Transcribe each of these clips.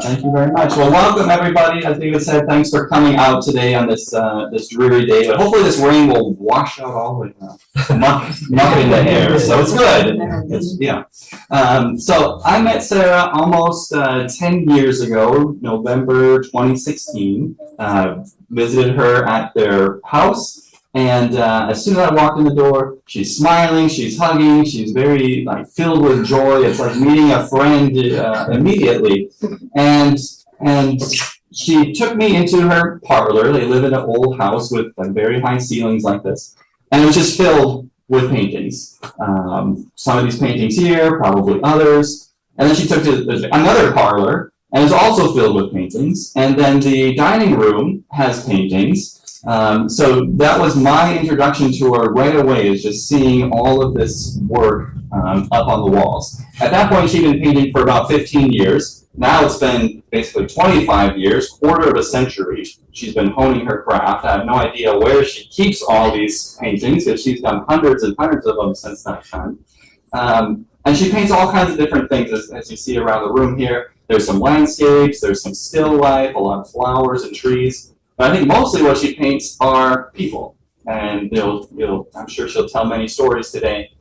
Thank you very much. Well, welcome everybody. As David said, thanks for coming out today on this this dreary day. But hopefully this rain will wash out all the muck in the air. So it's good. So I met Sarah almost 10 years ago, November 2016. Visited her at their house. And as soon as I walked in the door, she's smiling, she's hugging, she's very filled with joy. It's like meeting a friend immediately. And she took me into her parlor. They live in an old house with very high ceilings like this. And it was just filled with paintings. Some of these paintings here, probably others. And then she took to another parlor, and it's also filled with paintings. And then the dining room has paintings. So that was my introduction to her right away, is just seeing all of this work up on the walls. At that point, she'd been painting for about 15 years. Now it's been basically 25 years, quarter of a century. She's been honing her craft. I have no idea where she keeps all these paintings, because she's done hundreds and hundreds of them since that time. And she paints all kinds of different things, as you see around the room here. There's some landscapes, there's some still life, a lot of flowers and trees. But I think mostly what she paints are people, and I'm sure she'll tell many stories today.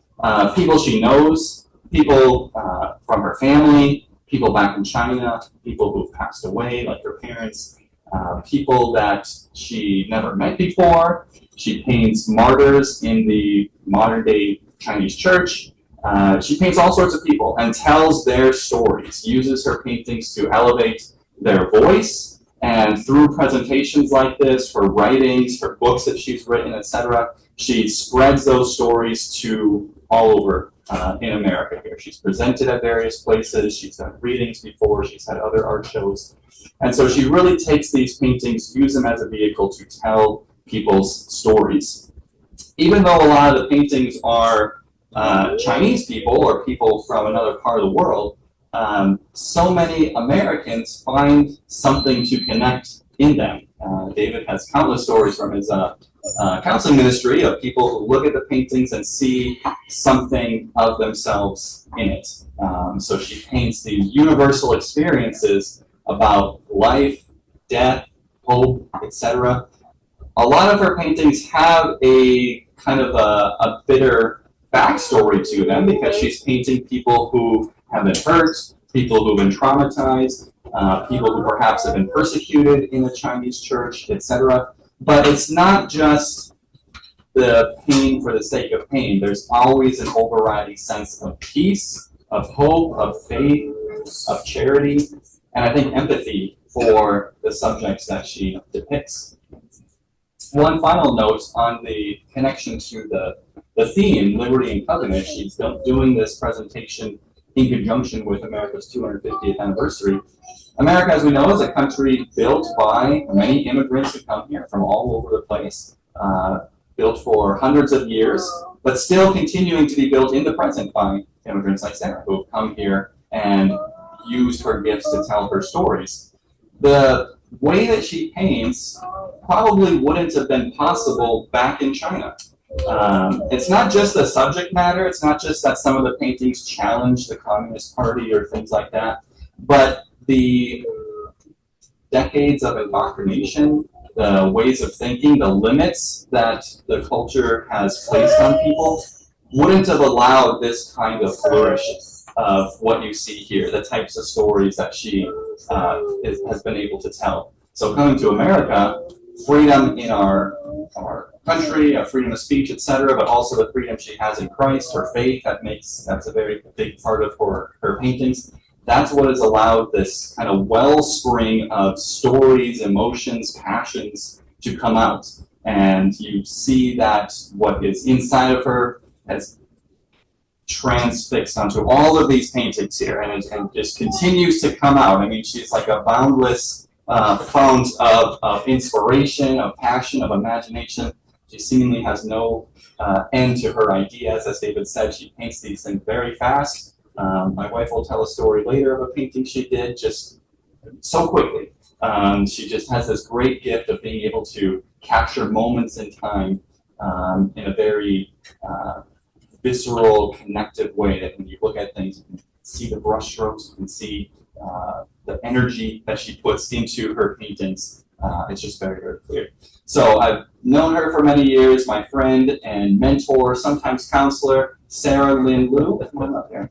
People she knows, people from her family, people back in China, people who've passed away, like her parents, people that she never met before. She paints martyrs in the modern-day Chinese church. She paints all sorts of people and tells their stories, uses her paintings to elevate their voice. And through presentations like this, her writings, her books that she's written, etc., she spreads those stories to all over in America here. She's presented at various places, she's done readings before, she's had other art shows. And so she really takes these paintings, use them as a vehicle to tell people's stories. Even though a lot of the paintings are Chinese people or people from another part of the world, so many Americans find something to connect in them. David has countless stories from his counseling ministry of people who look at the paintings and see something of themselves in it. So she paints these universal experiences about life, death, hope, etc. A lot of her paintings have a kind of a bitter backstory to them, because she's painting people who have been hurt, people who've been traumatized, people who perhaps have been persecuted in the Chinese church, etc. But it's not just the pain for the sake of pain. There's always an overriding sense of peace, of hope, of faith, of charity, and I think empathy for the subjects that she depicts. One final note on the connection to the theme, Liberty and Covenant. She's doing this presentation in conjunction with America's 250th anniversary. America, as we know, is a country built by many immigrants who come here from all over the place, built for hundreds of years, but still continuing to be built in the present by immigrants like Sarah, who have come here and used her gifts to tell her stories. The way that she paints probably wouldn't have been possible back in China. It's not just the subject matter, it's not just that some of the paintings challenge the Communist Party or things like that, but the decades of indoctrination, the ways of thinking, the limits that the culture has placed on people wouldn't have allowed this kind of flourish of what you see here, the types of stories that she has been able to tell. So coming to America, freedom in our country, freedom of speech, etc., but also the freedom she has in Christ, her faith, that's a very big part of her paintings. That's what has allowed this kind of wellspring of stories, emotions, passions to come out. And you see that what is inside of her has transfixed onto all of these paintings here, and just continues to come out. I mean, she's like a boundless fount of inspiration, of passion, of imagination. She seemingly has no end to her ideas. As David said, she paints these things very fast. My wife will tell a story later of a painting she did just so quickly. She just has this great gift of being able to capture moments in time in a very visceral, connective way, that when you look at things, you can see the brushstrokes, you can see the energy that she puts into her paintings. It's just very, very clear. So I've known her for many years, my friend and mentor, sometimes counselor, Sarah Lynn Liu. Come on up here.